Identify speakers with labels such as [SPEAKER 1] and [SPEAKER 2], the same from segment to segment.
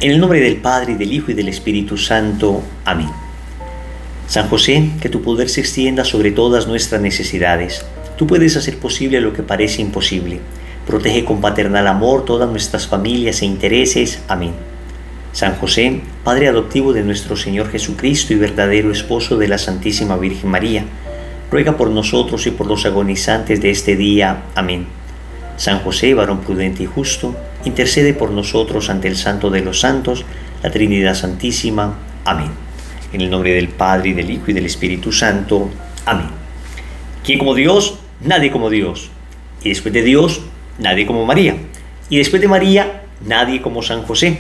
[SPEAKER 1] En el nombre del Padre, y del Hijo, y del Espíritu Santo. Amén. San José, que tu poder se extienda sobre todas nuestras necesidades. Tú puedes hacer posible lo que parece imposible. Protege con paternal amor todas nuestras familias e intereses. Amén. San José, Padre adoptivo de nuestro Señor Jesucristo y verdadero esposo de la Santísima Virgen María, ruega por nosotros y por los agonizantes de este día. Amén. San José, varón prudente y justo, intercede por nosotros ante el Santo de los Santos, la Trinidad Santísima. Amén. En el nombre del Padre, y del Hijo, y del Espíritu Santo. Amén. ¿Quién como Dios? Nadie como Dios. Y después de Dios, nadie como María. Y después de María, nadie como San José.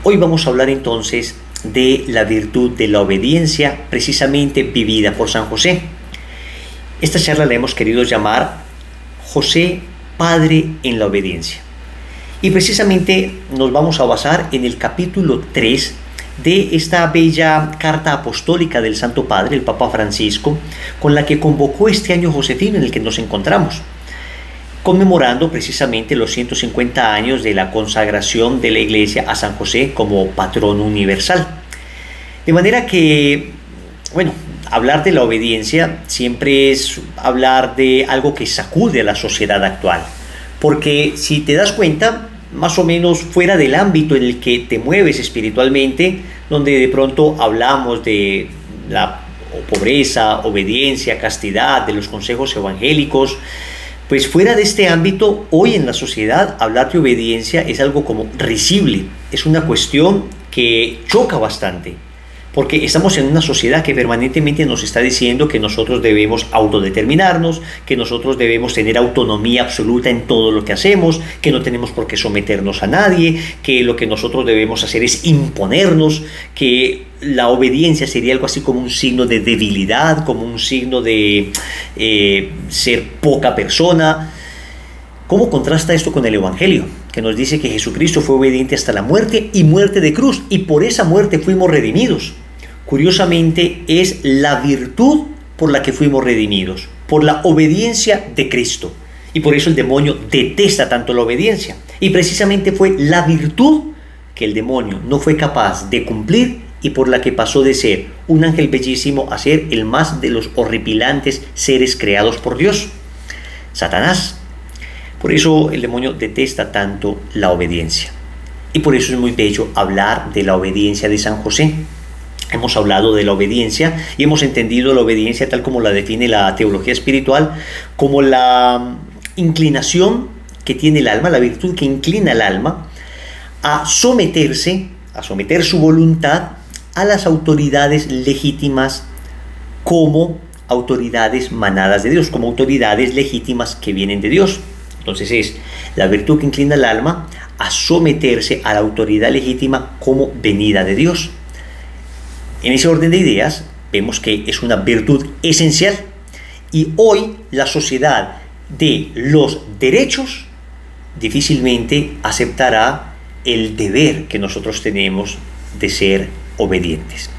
[SPEAKER 1] Hoy vamos a hablar entonces de la virtud de la obediencia, precisamente vivida por San José. Esta charla la hemos querido llamar José, Padre en la obediencia. Y precisamente nos vamos a basar en el capítulo 3 de esta bella carta apostólica del Santo Padre, el Papa Francisco, con la que convocó este año josefino en el que nos encontramos, conmemorando precisamente los 150 años de la consagración de la Iglesia a San José como patrón universal. De manera que, hablar de la obediencia siempre es hablar de algo que sacude a la sociedad actual, porque si te das cuenta, más o menos fuera del ámbito en el que te mueves espiritualmente, donde de pronto hablamos de la pobreza, obediencia, castidad, de los consejos evangélicos, pues fuera de este ámbito, hoy en la sociedad hablar de obediencia es algo como risible, es una cuestión que choca bastante, porque estamos en una sociedad que permanentemente nos está diciendo que nosotros debemos autodeterminarnos, que nosotros debemos tener autonomía absoluta en todo lo que hacemos, que no tenemos por qué someternos a nadie, que lo que nosotros debemos hacer es imponernos, que la obediencia sería algo así como un signo de debilidad, como un signo de ser poca persona. ¿Cómo contrasta esto con el Evangelio? Que nos dice que Jesucristo fue obediente hasta la muerte y muerte de cruz, y por esa muerte fuimos redimidos. Curiosamente, es la virtud por la que fuimos redimidos, por la obediencia de Cristo. Y por eso el demonio detesta tanto la obediencia. Y precisamente fue la virtud que el demonio no fue capaz de cumplir y por la que pasó de ser un ángel bellísimo a ser el más de los horripilantes seres creados por Dios, Satanás. Por eso el demonio detesta tanto la obediencia. Y por eso es muy bello hablar de la obediencia de San José. Hemos hablado de la obediencia y hemos entendido la obediencia tal como la define la teología espiritual, como la inclinación que tiene el alma, la virtud que inclina el alma a someterse, a someter su voluntad a las autoridades legítimas como autoridades manadas de Dios, como autoridades legítimas que vienen de Dios. Entonces es la virtud que inclina el alma a someterse a la autoridad legítima como venida de Dios. En ese orden de ideas vemos que es una virtud esencial y hoy la sociedad de los derechos difícilmente aceptará el deber que nosotros tenemos de ser obedientes.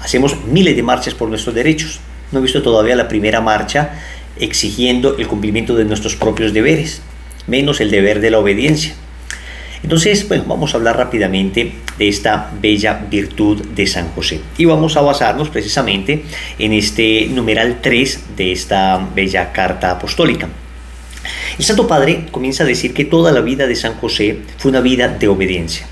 [SPEAKER 1] Hacemos miles de marchas por nuestros derechos. No he visto todavía la primera marcha exigiendo el cumplimiento de nuestros propios deberes, menos el deber de la obediencia. Entonces, vamos a hablar rápidamente de esta bella virtud de San José. Y vamos a basarnos precisamente en este numeral 3 de esta bella carta apostólica. El Santo Padre comienza a decir que toda la vida de San José fue una vida de obediencia.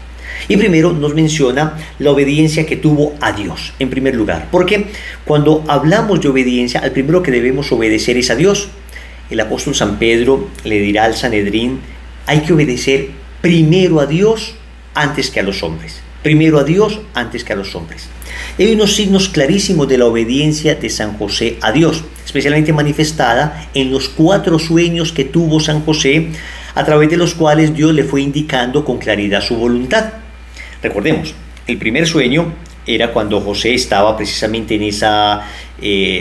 [SPEAKER 1] Y primero nos menciona la obediencia que tuvo a Dios, en primer lugar. Porque cuando hablamos de obediencia, al primero que debemos obedecer es a Dios. El apóstol San Pedro le dirá al Sanedrín, hay que obedecer primero a Dios antes que a los hombres. Primero a Dios antes que a los hombres. Hay unos signos clarísimos de la obediencia de San José a Dios, especialmente manifestada en los 4 sueños que tuvo San José, a través de los cuales Dios le fue indicando con claridad su voluntad. Recordemos, el primer sueño era cuando José estaba precisamente en esa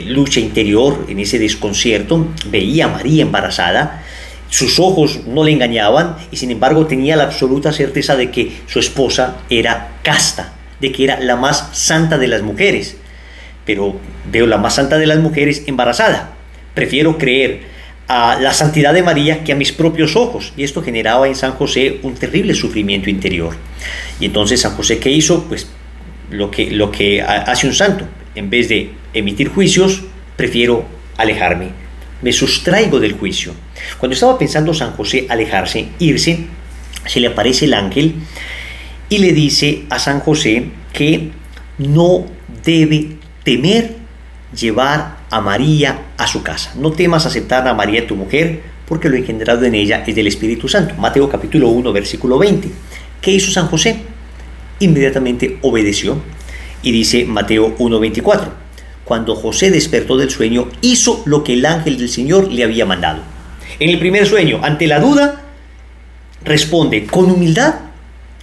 [SPEAKER 1] lucha interior, en ese desconcierto, veía a María embarazada, sus ojos no le engañaban y sin embargo tenía la absoluta certeza de que su esposa era casta, de que era la más santa de las mujeres. Pero veo la más santa de las mujeres embarazada. Prefiero creer a la santidad de María que a mis propios ojos. Y esto generaba en San José un terrible sufrimiento interior. Y entonces San José, ¿qué hizo? Pues lo que hace un santo. En vez de emitir juicios, prefiero alejarme. Me sustraigo del juicio. Cuando estaba pensando San José alejarse, irse, se le aparece el ángel y le dice a San José que no debe temer llevar a María a su casa. No temas aceptar a María tu mujer, porque lo engendrado en ella es del Espíritu Santo. Mateo capítulo 1, versículo 20. ¿Qué hizo San José? Inmediatamente obedeció. Y dice Mateo 1:24, cuando José despertó del sueño, hizo lo que el ángel del Señor le había mandado. En el primer sueño, ante la duda, responde con humildad,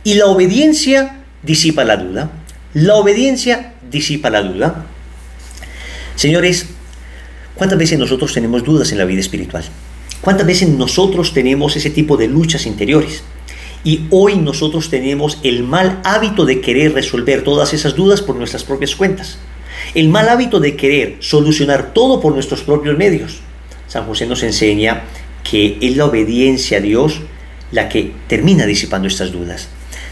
[SPEAKER 1] y la obediencia disipa la duda. La obediencia disipa la duda. Señores, ¿cuántas veces nosotros tenemos dudas en la vida espiritual? ¿Cuántas veces nosotros tenemos ese tipo de luchas interiores? Y hoy nosotros tenemos el mal hábito de querer resolver todas esas dudas por nuestras propias cuentas. El mal hábito de querer solucionar todo por nuestros propios medios. San José nos enseña que es la obediencia a Dios la que termina disipando estas dudas.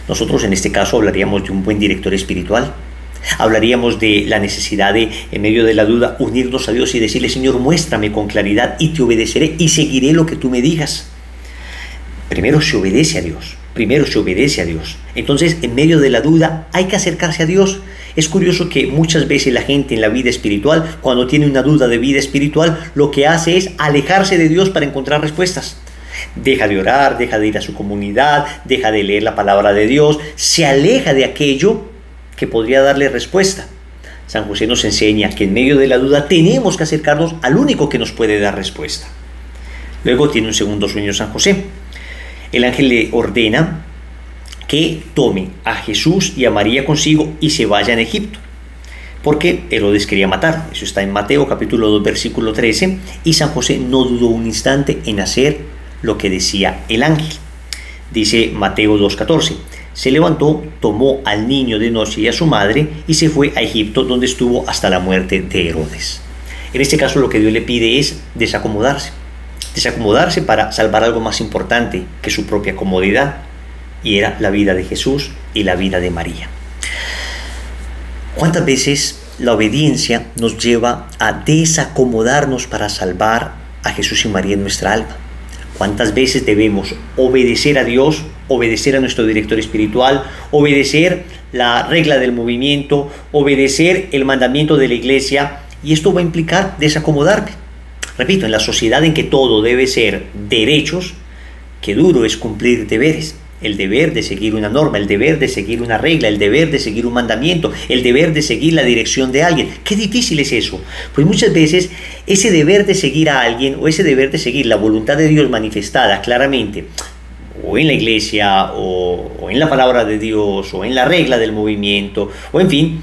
[SPEAKER 1] Nosotros en este caso hablaríamos de un buen director espiritual. Hablaríamos de la necesidad de, en medio de la duda, unirnos a Dios y decirle: Señor, muéstrame con claridad y te obedeceré y seguiré lo que tú me digas. Primero se obedece a Dios. Primero se obedece a Dios. Entonces, en medio de la duda, hay que acercarse a Dios. Es curioso que muchas veces la gente en la vida espiritual, cuando tiene una duda de vida espiritual, lo que hace es alejarse de Dios para encontrar respuestas. Deja de orar, deja de ir a su comunidad, deja de leer la palabra de Dios, se aleja de aquello que podría darle respuesta. San José nos enseña que en medio de la duda tenemos que acercarnos al único que nos puede dar respuesta. Luego tiene un segundo sueño San José. El ángel le ordena que tome a Jesús y a María consigo y se vaya a Egipto, porque Herodes quería matar. Eso está en Mateo capítulo 2, versículo 13, y San José no dudó un instante en hacer lo que decía el ángel. Dice Mateo 2:14, se levantó, tomó al niño de noche y a su madre y se fue a Egipto, donde estuvo hasta la muerte de Herodes. En este caso lo que Dios le pide es desacomodarse para salvar algo más importante que su propia comodidad, y era la vida de Jesús y la vida de María. ¿Cuántas veces la obediencia nos lleva a desacomodarnos para salvar a Jesús y María en nuestra alma? ¿Cuántas veces debemos obedecer a Dios, obedecer a nuestro director espiritual, obedecer la regla del movimiento, obedecer el mandamiento de la iglesia? Y esto va a implicar desacomodarme. Repito, en la sociedad en que todo debe ser derechos, qué duro es cumplir deberes. El deber de seguir una norma, el deber de seguir una regla, el deber de seguir un mandamiento, el deber de seguir la dirección de alguien. Qué difícil es eso. Pues muchas veces ese deber de seguir a alguien o ese deber de seguir la voluntad de Dios manifestada claramente, o en la iglesia, o en la palabra de Dios, o en la regla del movimiento, o en fin,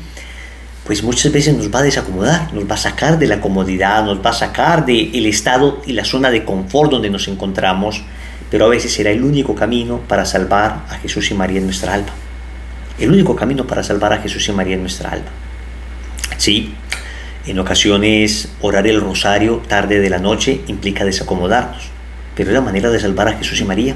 [SPEAKER 1] pues muchas veces nos va a desacomodar, nos va a sacar de la comodidad, nos va a sacar del estado y la zona de confort donde nos encontramos, pero a veces será el único camino para salvar a Jesús y María en nuestra alma. El único camino para salvar a Jesús y María en nuestra alma. Sí, en ocasiones orar el rosario tarde de la noche implica desacomodarnos, pero es la manera de salvar a Jesús y María.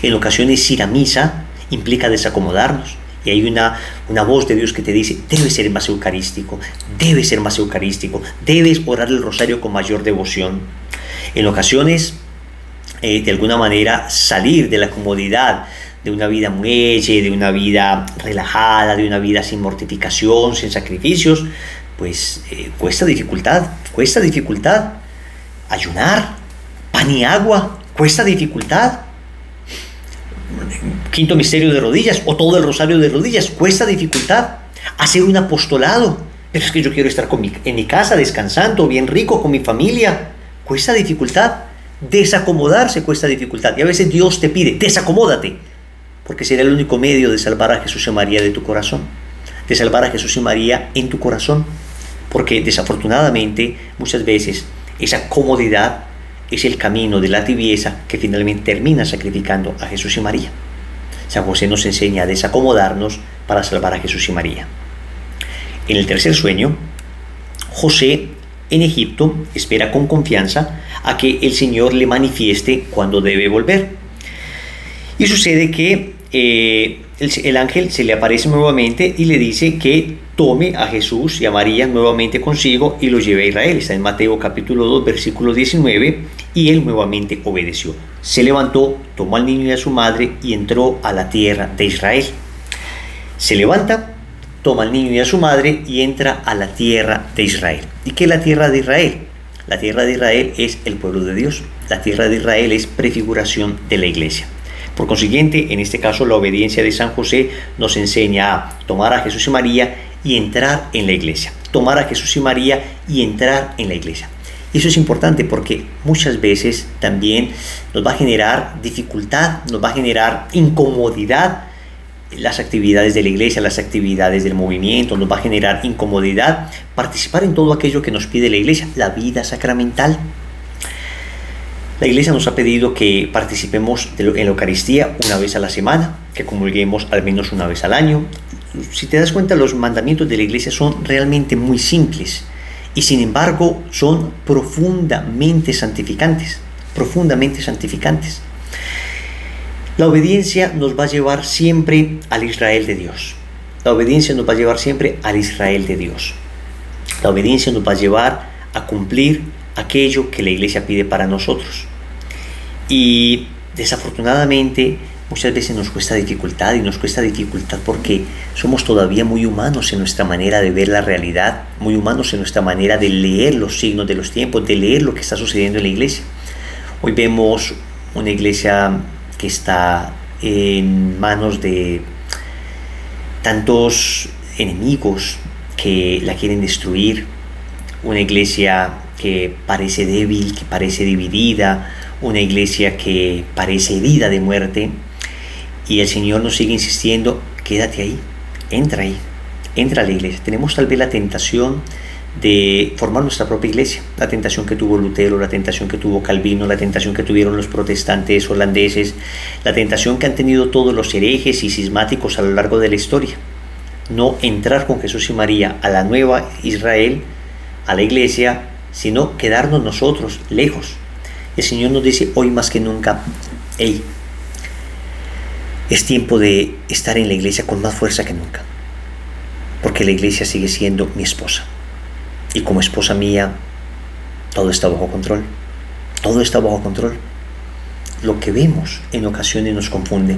[SPEAKER 1] En ocasiones ir a misa implica desacomodarnos, y hay una voz de Dios que te dice: debes ser más eucarístico, debes ser más eucarístico, debes orar el rosario con mayor devoción. En ocasiones, de alguna manera, salir de la comodidad de una vida muelle, de una vida relajada, de una vida sin mortificación, sin sacrificios, pues cuesta dificultad. Ayunar, pan y agua, cuesta dificultad. Quinto misterio de rodillas o todo el rosario de rodillas, cuesta dificultad. Hacer un apostolado, pero es que yo quiero estar en mi casa descansando, bien rico con mi familia, cuesta dificultad. Desacomodarse cuesta dificultad, y a veces Dios te pide: desacomódate, porque será el único medio de salvar a Jesús y María de tu corazón, de salvar a Jesús y María en tu corazón, porque desafortunadamente muchas veces esa comodidad es el camino de la tibieza que finalmente termina sacrificando a Jesús y María. San José nos enseña a desacomodarnos para salvar a Jesús y María. En el tercer sueño, José en Egipto espera con confianza a que el Señor le manifieste cuándo debe volver. Y sucede que el ángel se le aparece nuevamente y le dice que tome a Jesús y a María nuevamente consigo y lo lleve a Israel. Está en Mateo capítulo 2, versículo 19, y él nuevamente obedeció. Se levantó, tomó al niño y a su madre y entró a la tierra de Israel. Se levanta, toma al niño y a su madre y entra a la tierra de Israel. ¿Y qué es la tierra de Israel? La tierra de Israel es el pueblo de Dios. La tierra de Israel es prefiguración de la iglesia. Por consiguiente, en este caso, la obediencia de San José nos enseña a tomar a Jesús y María y entrar en la iglesia. Tomar a Jesús y María y entrar en la iglesia. Eso es importante porque muchas veces también nos va a generar dificultad, nos va a generar incomodidad las actividades de la iglesia, las actividades del movimiento, nos va a generar incomodidad participar en todo aquello que nos pide la iglesia, la vida sacramental. La iglesia nos ha pedido que participemos en la Eucaristía una vez a la semana, que comulguemos al menos una vez al año. Si te das cuenta, los mandamientos de la iglesia son realmente muy simples y sin embargo son profundamente santificantes, profundamente santificantes. La obediencia nos va a llevar siempre al Israel de Dios. La obediencia nos va a llevar siempre al Israel de Dios. La obediencia nos va a llevar a cumplir aquello que la iglesia pide para nosotros. Y desafortunadamente muchas veces nos cuesta dificultad, y nos cuesta dificultad porque somos todavía muy humanos en nuestra manera de ver la realidad, muy humanos en nuestra manera de leer los signos de los tiempos, de leer lo que está sucediendo en la iglesia. Hoy vemos una iglesia que está en manos de tantos enemigos que la quieren destruir, una iglesia que parece débil, que parece dividida, una iglesia que parece herida de muerte, y el Señor nos sigue insistiendo: quédate ahí, entra a la iglesia. Tenemos tal vez la tentación de formar nuestra propia iglesia, la tentación que tuvo Lutero, la tentación que tuvo Calvino, la tentación que tuvieron los protestantes holandeses, la tentación que han tenido todos los herejes y cismáticos a lo largo de la historia. No entrar con Jesús y María a la nueva Israel, a la iglesia, sino quedarnos nosotros lejos. El Señor nos dice hoy más que nunca: hey, es tiempo de estar en la iglesia con más fuerza que nunca, porque la iglesia sigue siendo mi esposa, y como esposa mía todo está bajo control, todo está bajo control. Lo que vemos en ocasiones nos confunde,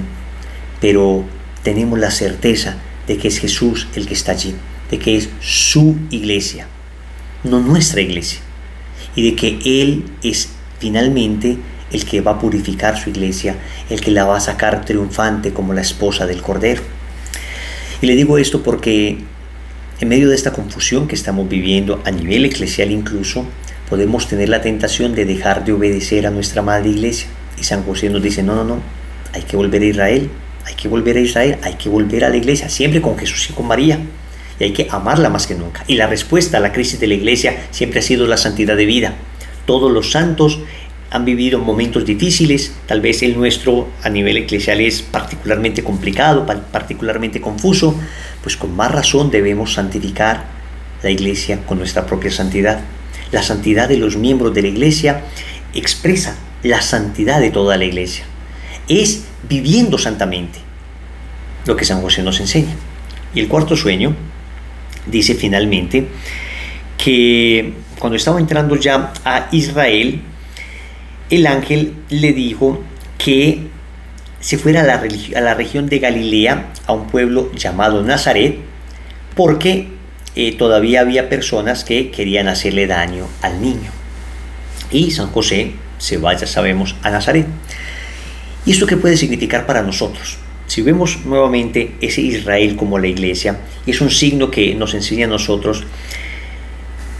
[SPEAKER 1] pero tenemos la certeza de que es Jesús el que está allí, de que es su iglesia, no nuestra iglesia, y de que Él es finalmente el que va a purificar su iglesia, el que la va a sacar triunfante como la esposa del Cordero. Y le digo esto porque en medio de esta confusión que estamos viviendo a nivel eclesial incluso, podemos tener la tentación de dejar de obedecer a nuestra madre iglesia. Y San José nos dice: no, hay que volver a Israel, hay que volver a Israel, hay que volver a la iglesia, siempre con Jesús y con María. Y hay que amarla más que nunca. Y la respuesta a la crisis de la iglesia siempre ha sido la santidad de vida. Todos los santos han vivido momentos difíciles, tal vez el nuestro a nivel eclesial es particularmente complicado, particularmente confuso, pues con más razón debemos santificar la iglesia con nuestra propia santidad. La santidad de los miembros de la iglesia expresa la santidad de toda la iglesia. Es viviendo santamente lo que San José nos enseña. Y el cuarto sueño dice finalmente que cuando estaba entrando ya a Israel, el ángel le dijo que se fuera a la región de Galilea, a un pueblo llamado Nazaret, porque todavía había personas que querían hacerle daño al niño. Y San José se va, ya sabemos, a Nazaret. ¿Y esto qué puede significar para nosotros? Si vemos nuevamente ese Israel como la iglesia, es un signo que nos enseña a nosotros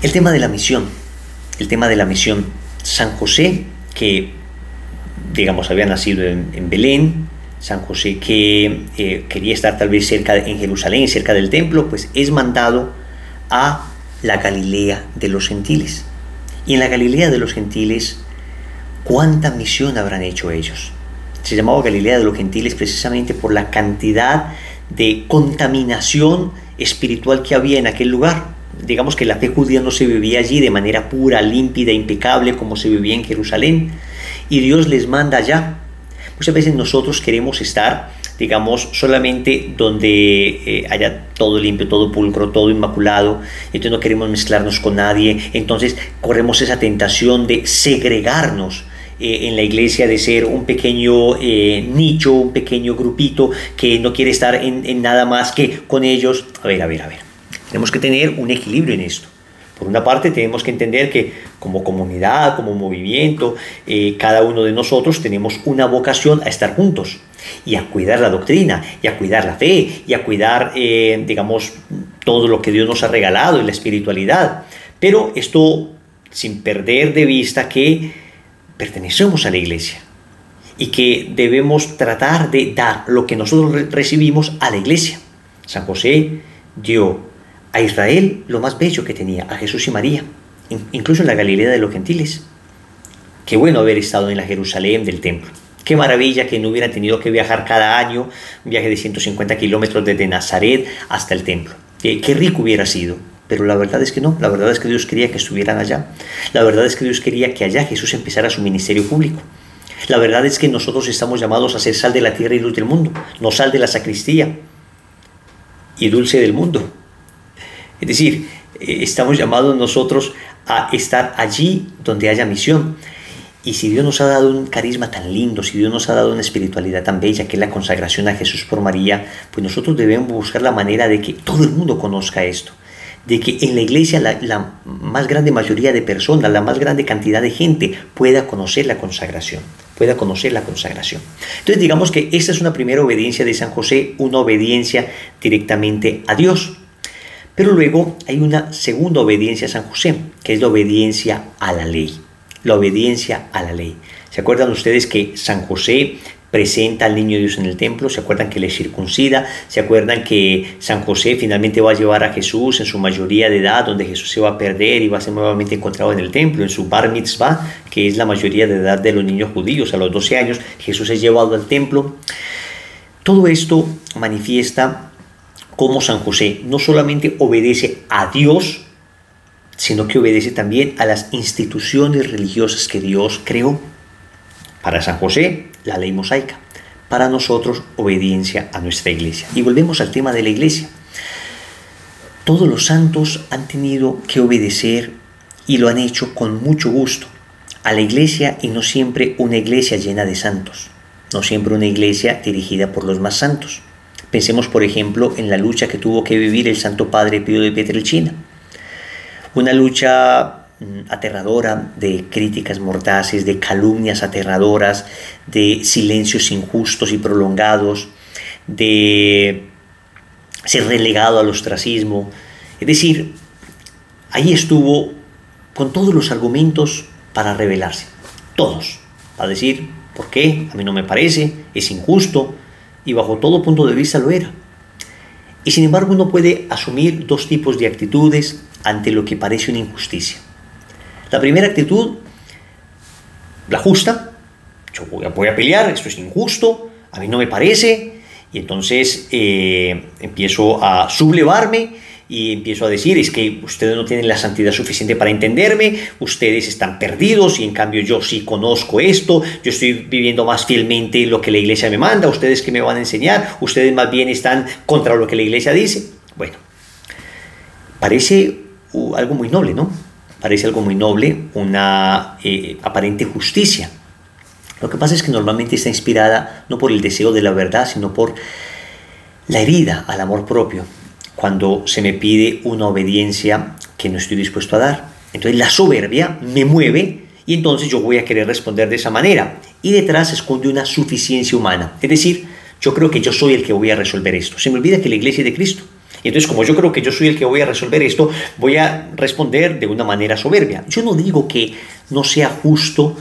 [SPEAKER 1] el tema de la misión. El tema de la misión. San José, que digamos había nacido en Belén, San José que quería estar tal vez en Jerusalén, cerca del templo, pues es mandado a la Galilea de los gentiles. Y en la Galilea de los gentiles, ¿cuánta misión habrán hecho ellos? Se llamaba Galilea de los gentiles precisamente por la cantidad de contaminación espiritual que había en aquel lugar. Digamos que la fe judía no se vivía allí de manera pura, límpida, impecable como se vivía en Jerusalén, y Dios les manda allá. Muchas veces nosotros queremos estar digamos, solamente donde haya todo limpio, todo pulcro, todo inmaculado. Entonces no queremos mezclarnos con nadie. Entonces corremos esa tentación de segregarnos en la iglesia, de ser un pequeño nicho, un pequeño grupito que no quiere estar en nada más que con ellos. A ver. Tenemos que tener un equilibrio en esto. Por una parte, tenemos que entender que como comunidad, como movimiento, cada uno de nosotros tenemos una vocación a estar juntos y a cuidar la doctrina, y a cuidar la fe, y a cuidar, digamos, todo lo que Dios nos ha regalado en la espiritualidad. Pero esto sin perder de vista que pertenecemos a la iglesia y que debemos tratar de dar lo que nosotros recibimos a la iglesia. San José dio a Israel lo más bello que tenía, a Jesús y María, incluso en la Galilea de los gentiles. Qué bueno haber estado en la Jerusalén del templo. Qué maravilla que no hubieran tenido que viajar cada año, un viaje de 150 kilómetros desde Nazaret hasta el templo. Qué rico hubiera sido. Pero la verdad es que no, la verdad es que Dios quería que estuvieran allá. La verdad es que Dios quería que allá Jesús empezara su ministerio público. La verdad es que nosotros estamos llamados a ser sal de la tierra y luz del mundo, no sal de la sacristía y dulce del mundo. Es decir, estamos llamados nosotros a estar allí donde haya misión. Y si Dios nos ha dado un carisma tan lindo, si Dios nos ha dado una espiritualidad tan bella que es la consagración a Jesús por María, pues nosotros debemos buscar la manera de que todo el mundo conozca esto. De que en la iglesia la más grande mayoría de personas, la más grande cantidad de gente pueda conocer la consagración. Entonces digamos que esta es una primera obediencia de San José, una obediencia directamente a Dios. Pero luego hay una segunda obediencia a San José, que es la obediencia a la ley. La obediencia a la ley. ¿Se acuerdan ustedes que San José presenta al niño Dios en el templo? ¿Se acuerdan que le circuncida? ¿Se acuerdan que San José finalmente va a llevar a Jesús en su mayoría de edad, donde Jesús se va a perder y va a ser nuevamente encontrado en el templo, en su bar mitzvah, que es la mayoría de edad de los niños judíos? A los 12 años Jesús es llevado al templo. Todo esto manifiesta cómo San José no solamente obedece a Dios, sino que obedece también a las instituciones religiosas que Dios creó. Para San José, la ley mosaica. Para nosotros, obediencia a nuestra iglesia. Y volvemos al tema de la iglesia. Todos los santos han tenido que obedecer y lo han hecho con mucho gusto a la iglesia, y no siempre una iglesia llena de santos. No siempre una iglesia dirigida por los más santos. Pensemos, por ejemplo, en la lucha que tuvo que vivir el Santo Padre Pío de Pietrelcina. Una lucha aterradora de críticas mordaces, de calumnias aterradoras, de silencios injustos y prolongados, de ser relegado al ostracismo. Es decir, ahí estuvo con todos los argumentos para rebelarse. Todos. Para decir, ¿por qué? A mí no me parece, es injusto. Y bajo todo punto de vista lo era. Y sin embargo uno puede asumir dos tipos de actitudes ante lo que parece una injusticia. La primera actitud, la justa. Yo voy a pelear, esto es injusto, a mí no me parece. Y entonces empiezo a sublevarme y empiezo a decir, es que ustedes no tienen la santidad suficiente para entenderme, ustedes están perdidos y en cambio yo sí conozco esto, yo estoy viviendo más fielmente lo que la iglesia me manda, ustedes que me van a enseñar, ustedes más bien están contra lo que la iglesia dice. Bueno, parece algo muy noble, ¿no? Parece algo muy noble, una aparente justicia. Lo que pasa es que normalmente está inspirada no por el deseo de la verdad, sino por la herida al amor propio, cuando se me pide una obediencia que no estoy dispuesto a dar. Entonces la soberbia me mueve y entonces yo voy a querer responder de esa manera. Y detrás se esconde una suficiencia humana. Es decir, yo creo que yo soy el que voy a resolver esto. Se me olvida que la iglesia es de Cristo. Y entonces, como yo creo que yo soy el que voy a resolver esto, voy a responder de una manera soberbia. Yo no digo que no sea justo,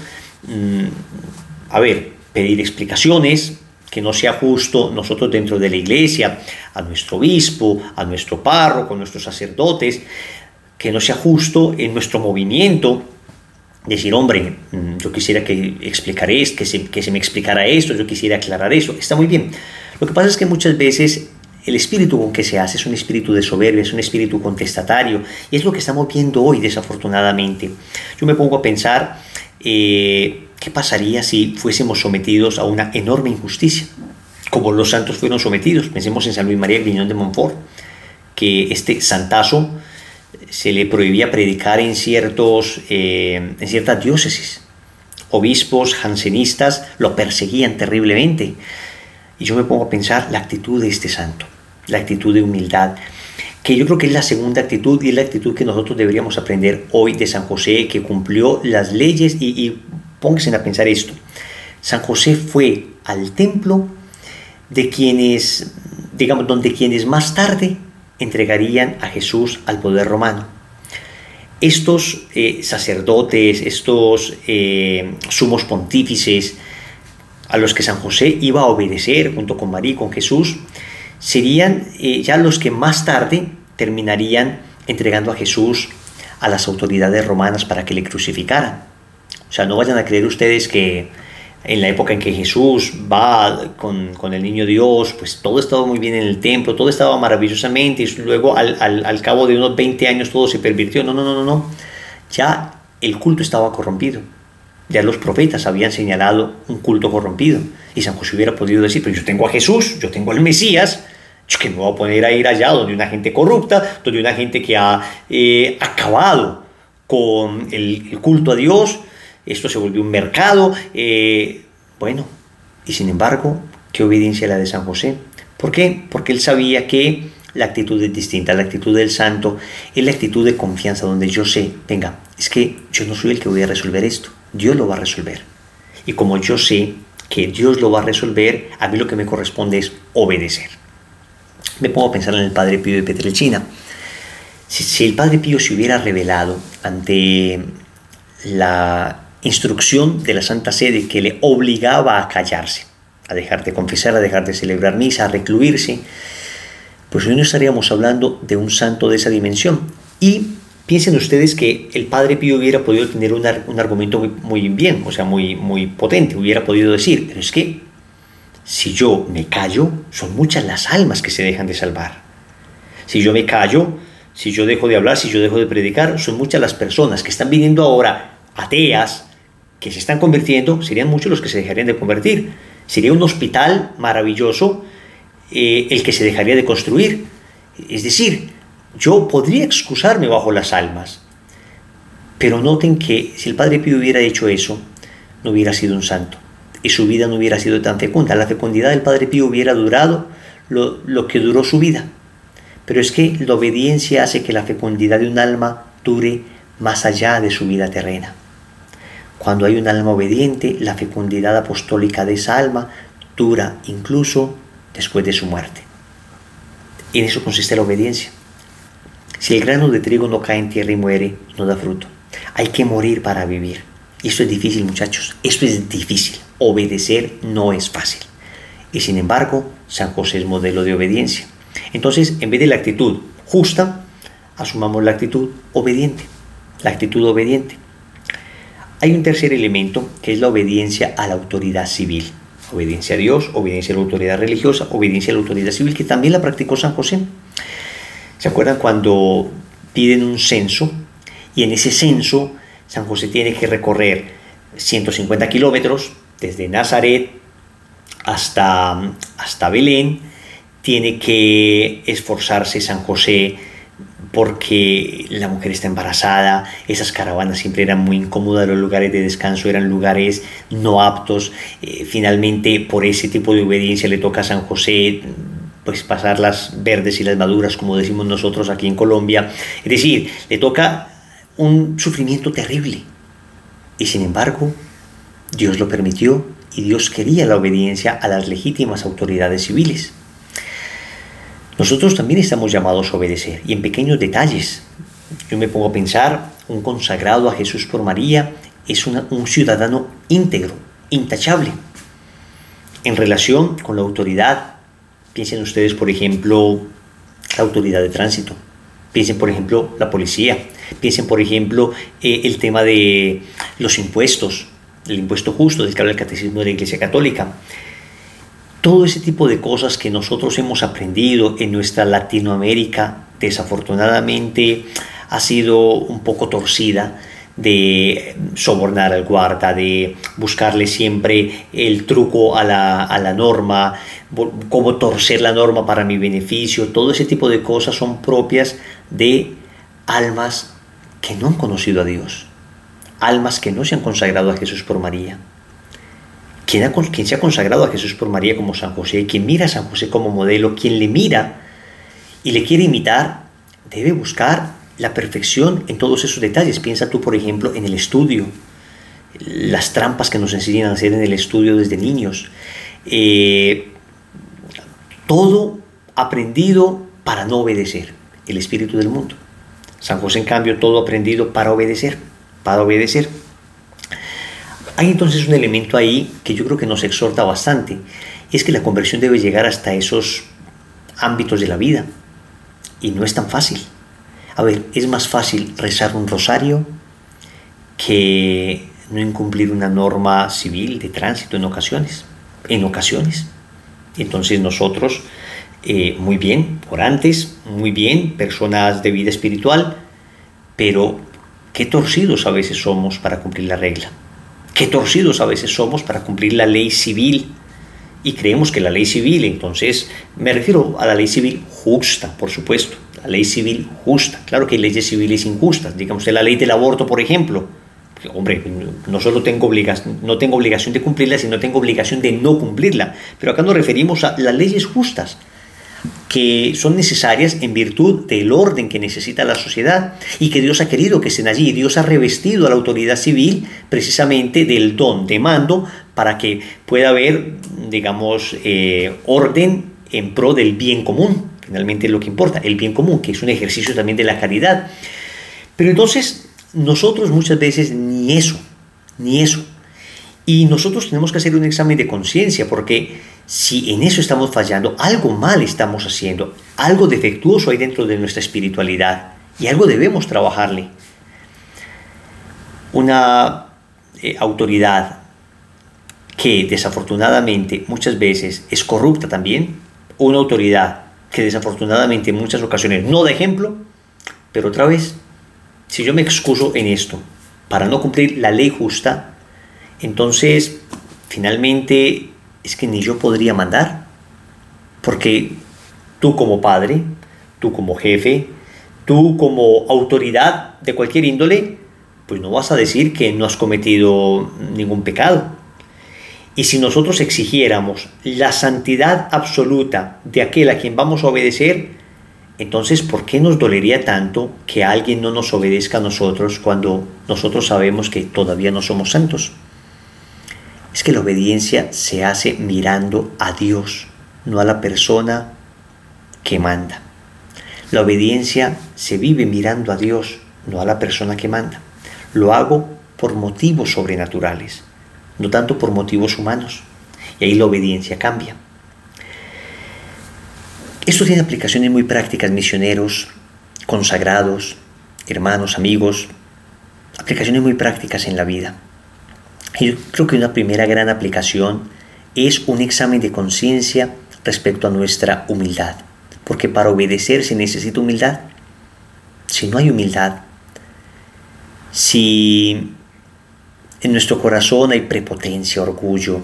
[SPEAKER 1] pedir explicaciones, que no sea justo nosotros dentro de la iglesia, a nuestro obispo, a nuestro párroco, a nuestros sacerdotes, que no sea justo en nuestro movimiento, decir, hombre, yo quisiera que se me explicara esto, yo quisiera aclarar eso. Está muy bien. Lo que pasa es que muchas veces el espíritu con que se hace es un espíritu de soberbia, es un espíritu contestatario, y es lo que estamos viendo hoy, desafortunadamente. Yo me pongo a pensar, ¿qué pasaría si fuésemos sometidos a una enorme injusticia? como los santos fueron sometidos. Pensemos en San Luis María Griñón de Montfort, que este santazo se le prohibía predicar en ciertas diócesis. Obispos jansenistas lo perseguían terriblemente. Y yo me pongo a pensar la actitud de este santo, la actitud de humildad, que yo creo que es la segunda actitud y es la actitud que nosotros deberíamos aprender hoy de San José, que cumplió las leyes. Y pónganse a pensar esto: San José fue al templo de quienes, digamos, donde quienes más tarde entregarían a Jesús al poder romano. Estos sacerdotes, estos sumos pontífices a los que San José iba a obedecer junto con María y con Jesús, serían ya los que más tarde terminarían entregando a Jesús a las autoridades romanas para que le crucificaran. O sea, no vayan a creer ustedes que en la época en que Jesús va con el niño Dios, pues todo estaba muy bien en el templo, todo estaba maravillosamente, y luego al cabo de unos 20 años todo se pervirtió. No. Ya el culto estaba corrompido. Ya los profetas habían señalado un culto corrompido. Y San José hubiera podido decir: pero yo tengo a Jesús, yo tengo al Mesías, yo que me voy a poner a ir allá donde una gente corrupta, donde una gente que ha acabado con el culto a Dios. Esto se volvió un mercado. Bueno, y sin embargo, ¿qué obediencia la de San José? ¿Por qué? Porque él sabía que la actitud es distinta. La actitud del santo es la actitud de confianza, donde yo sé, venga, es que yo no soy el que voy a resolver esto, Dios lo va a resolver. Y como yo sé que Dios lo va a resolver, a mí lo que me corresponde es obedecer. Me pongo a pensar en el Padre Pío de Pietrelcina. Si el Padre Pío se hubiera revelado ante la instrucción de la Santa Sede que le obligaba a callarse, a dejar de confesar, a dejar de celebrar misa, a recluirse, pues hoy no estaríamos hablando de un santo de esa dimensión. Y piensen ustedes que el Padre Pío hubiera podido tener un argumento muy bien, o sea, muy potente. Hubiera podido decir: pero es que si yo me callo, son muchas las almas que se dejan de salvar. Si yo me callo, si yo dejo de hablar, si yo dejo de predicar, son muchas las personas que están viniendo ahora ateas, que se están convirtiendo, serían muchos los que se dejarían de convertir. Sería un hospital maravilloso el que se dejaría de construir. Es decir, yo podría excusarme bajo las almas, pero noten que si el Padre Pío hubiera hecho eso, no hubiera sido un santo y su vida no hubiera sido tan fecunda. La fecundidad del Padre Pío hubiera durado lo que duró su vida, pero es que la obediencia hace que la fecundidad de un alma dure más allá de su vida terrena. Cuando hay un alma obediente, la fecundidad apostólica de esa alma dura incluso después de su muerte. Y en eso consiste la obediencia. Si el grano de trigo no cae en tierra y muere, no da fruto. Hay que morir para vivir. Y esto es difícil, muchachos. Esto es difícil. Obedecer no es fácil. Y sin embargo, San José es modelo de obediencia. Entonces, en vez de la actitud justa, asumamos la actitud obediente. La actitud obediente. Hay un tercer elemento, que es la obediencia a la autoridad civil. Obediencia a Dios, obediencia a la autoridad religiosa, obediencia a la autoridad civil, que también la practicó San José. ¿Se acuerdan cuando piden un censo? Y en ese censo San José tiene que recorrer 150 kilómetros desde Nazaret hasta Belén. Tiene que esforzarse San José porque la mujer está embarazada. Esas caravanas siempre eran muy incómodas, los lugares de descanso eran lugares no aptos. Finalmente, por ese tipo de obediencia le toca a San José pues pasar las verdes y las maduras, como decimos nosotros aquí en Colombia. Es decir, le toca un sufrimiento terrible. Y sin embargo, Dios lo permitió y Dios quería la obediencia a las legítimas autoridades civiles. Nosotros también estamos llamados a obedecer, y en pequeños detalles. Yo me pongo a pensar, un consagrado a Jesús por María es un ciudadano íntegro, intachable. En relación con la autoridad, piensen ustedes, por ejemplo, la autoridad de tránsito. Piensen, por ejemplo, la policía. Piensen, por ejemplo, el tema de los impuestos, el impuesto justo del que habla el Catecismo de la Iglesia Católica. Todo ese tipo de cosas que nosotros hemos aprendido en nuestra Latinoamérica, desafortunadamente ha sido un poco torcida, de sobornar al guarda, de buscarle siempre el truco a la norma, cómo torcer la norma para mi beneficio. Todo ese tipo de cosas son propias de almas que no han conocido a Dios, almas que no se han consagrado a Jesús por María. Quien se ha consagrado a Jesús por María como San José, quien mira a San José como modelo, quien le mira y le quiere imitar, debe buscar la perfección en todos esos detalles. Piensa tú, por ejemplo, en el estudio, las trampas que nos enseñan a hacer en el estudio desde niños. Todo aprendido para no obedecer, el espíritu del mundo. San José, en cambio, todo aprendido para obedecer, para obedecer. Hay entonces un elemento ahí que yo creo que nos exhorta bastante, es que la conversión debe llegar hasta esos ámbitos de la vida, y no es tan fácil. A ver, es más fácil rezar un rosario que no incumplir una norma civil de tránsito en ocasiones. Entonces nosotros, muy bien, orantes, muy bien, personas de vida espiritual, pero qué torcidos a veces somos para cumplir la regla. Qué torcidos a veces somos para cumplir la ley civil. Y creemos que la ley civil, entonces, me refiero a la ley civil justa, por supuesto, la ley civil justa. Claro que hay leyes civiles injustas, digamos la ley del aborto, por ejemplo. Hombre, no solo no tengo obligación de cumplirla, sino tengo obligación de no cumplirla. Pero acá nos referimos a las leyes justas, que son necesarias en virtud del orden que necesita la sociedad y que Dios ha querido que estén allí. Dios ha revestido a la autoridad civil precisamente del don de mando para que pueda haber, digamos, orden en pro del bien común. Finalmente es lo que importa, el bien común, que es un ejercicio también de la caridad. Pero entonces nosotros muchas veces ni eso. Y nosotros tenemos que hacer un examen de conciencia, porque si en eso estamos fallando, algo mal estamos haciendo, algo defectuoso hay dentro de nuestra espiritualidad y algo debemos trabajarle. Una autoridad que desafortunadamente muchas veces es corrupta también, una autoridad que desafortunadamente en muchas ocasiones no da ejemplo, pero otra vez, si yo me excuso en esto para no cumplir la ley justa, entonces finalmente es que ni yo podría mandar, porque tú como padre, tú como jefe, tú como autoridad de cualquier índole, pues no vas a decir que no has cometido ningún pecado. Y si nosotros exigiéramos la santidad absoluta de aquel a quien vamos a obedecer, entonces ¿por qué nos dolería tanto que alguien no nos obedezca a nosotros cuando nosotros sabemos que todavía no somos santos? Es que la obediencia se hace mirando a Dios, no a la persona que manda. La obediencia se vive mirando a Dios, no a la persona que manda. Lo hago por motivos sobrenaturales, no tanto por motivos humanos. Y ahí la obediencia cambia. Esto tiene aplicaciones muy prácticas, misioneros, consagrados, hermanos, amigos, aplicaciones muy prácticas en la vida. Y yo creo que una primera gran aplicación es un examen de conciencia respecto a nuestra humildad, porque para obedecer se necesita humildad. Si no hay humildad, si en nuestro corazón hay prepotencia, orgullo,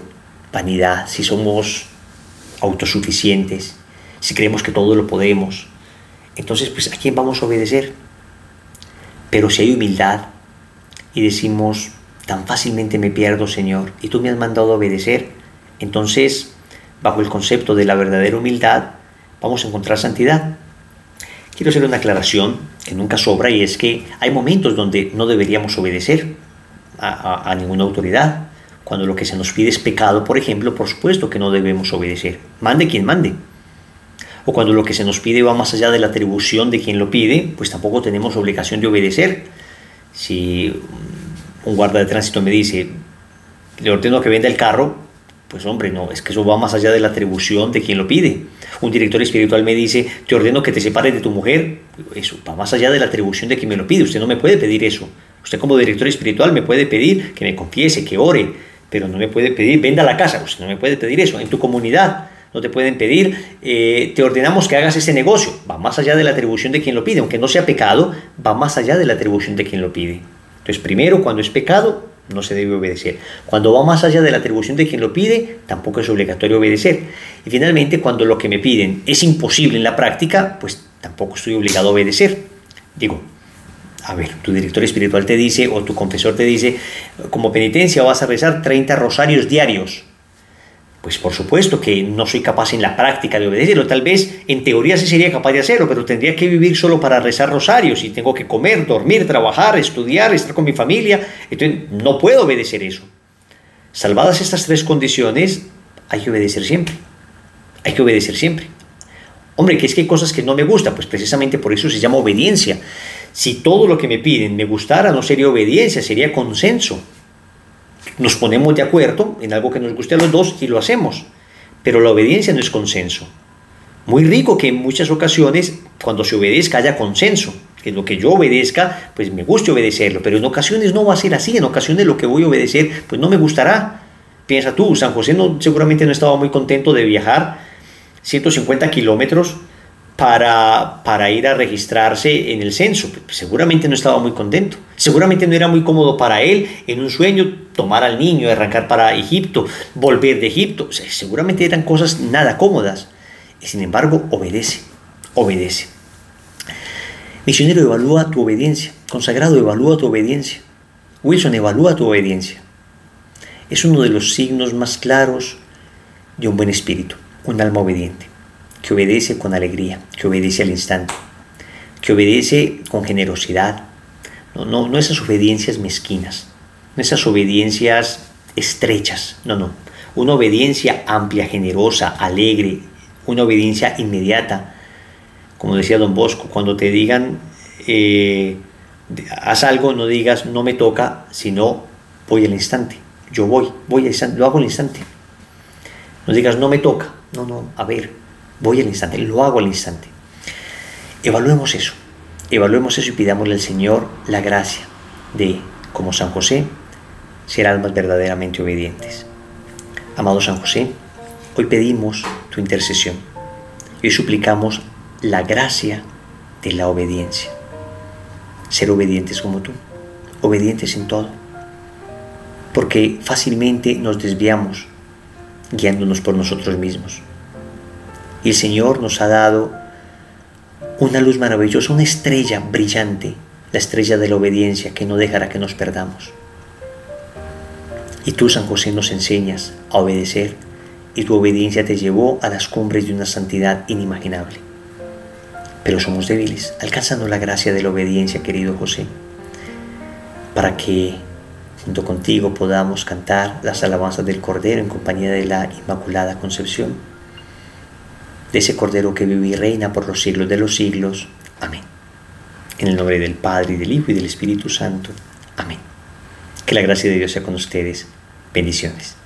[SPEAKER 1] vanidad, si somos autosuficientes, si creemos que todo lo podemos, entonces pues ¿a quién vamos a obedecer? Pero si hay humildad y decimos, tan fácilmente me pierdo, Señor, y tú me has mandado a obedecer, entonces bajo el concepto de la verdadera humildad vamos a encontrar santidad. Quiero hacer una aclaración que nunca sobra, y es que hay momentos donde no deberíamos obedecer a ninguna autoridad. Cuando lo que se nos pide es pecado, por ejemplo, por supuesto que no debemos obedecer, mande quien mande. O cuando lo que se nos pide va más allá de la atribución de quien lo pide, pues tampoco tenemos obligación de obedecer. Si un guarda de tránsito me dice, le ordeno que venda el carro, pues hombre, no, es que eso va más allá de la atribución de quien lo pide. Un director espiritual me dice, te ordeno que te separes de tu mujer, eso va más allá de la atribución de quien me lo pide. Usted no me puede pedir eso. Usted como director espiritual me puede pedir que me confiese, que ore, pero no me puede pedir, venda la casa. Usted no me puede pedir eso. En tu comunidad no te pueden pedir, te ordenamos que hagas ese negocio. Va más allá de la atribución de quien lo pide. Aunque no sea pecado, va más allá de la atribución de quien lo pide. Entonces, primero, cuando es pecado, no se debe obedecer. Cuando va más allá de la atribución de quien lo pide, tampoco es obligatorio obedecer. Y finalmente, cuando lo que me piden es imposible en la práctica, pues tampoco estoy obligado a obedecer. Digo, a ver, tu director espiritual te dice, o tu confesor te dice, como penitencia vas a rezar 30 rosarios diarios. Pues por supuesto que no soy capaz en la práctica de obedecerlo. Tal vez en teoría sí sería capaz de hacerlo, pero tendría que vivir solo para rezar rosarios y tengo que comer, dormir, trabajar, estudiar, estar con mi familia. Entonces no puedo obedecer eso. Salvadas estas tres condiciones, hay que obedecer siempre. Hay que obedecer siempre. Hombre, que es que hay cosas que no me gustan, pues precisamente por eso se llama obediencia. Si todo lo que me piden me gustara, no sería obediencia, sería consenso. Nos ponemos de acuerdo en algo que nos guste a los dos y lo hacemos. Pero la obediencia no es consenso. Muy rico que en muchas ocasiones, cuando se obedezca, haya consenso. Que lo que yo obedezca, pues me guste obedecerlo. Pero en ocasiones no va a ser así. En ocasiones lo que voy a obedecer, pues no me gustará. Piensa tú, San José seguramente no estaba muy contento de viajar 150 kilómetros para ir a registrarse en el censo. Seguramente no estaba muy contento. Seguramente no era muy cómodo para él en un sueño tomar al niño, arrancar para Egipto, volver de Egipto. Seguramente eran cosas nada cómodas. Y sin embargo, obedece, obedece. Misionero, evalúa tu obediencia. Consagrado, evalúa tu obediencia. Wilson, evalúa tu obediencia. Es uno de los signos más claros de un buen espíritu, un alma obediente, que obedece con alegría, que obedece al instante, que obedece con generosidad. No esas obediencias mezquinas, no esas obediencias estrechas, no. Una obediencia amplia, generosa, alegre, una obediencia inmediata. Como decía Don Bosco, cuando te digan haz algo, no digas no me toca, sino voy al instante. Yo voy al instante, lo hago al instante. No digas no me toca, a ver, voy al instante, lo hago al instante. Evaluemos eso y pidámosle al Señor la gracia de, como San José, ser almas verdaderamente obedientes. Amado San José, hoy pedimos tu intercesión y hoy suplicamos la gracia de la obediencia. Ser obedientes como tú, obedientes en todo, porque fácilmente nos desviamos guiándonos por nosotros mismos. Y el Señor nos ha dado una luz maravillosa, una estrella brillante, la estrella de la obediencia que no dejará que nos perdamos. Y tú, San José, nos enseñas a obedecer y tu obediencia te llevó a las cumbres de una santidad inimaginable. Pero somos débiles, alcanzando la gracia de la obediencia, querido José, para que junto contigo podamos cantar las alabanzas del Cordero en compañía de la Inmaculada Concepción, de ese Cordero que vive y reina por los siglos de los siglos. Amén. En el nombre del Padre, y del Hijo, y del Espíritu Santo. Amén. Que la gracia de Dios sea con ustedes. Bendiciones.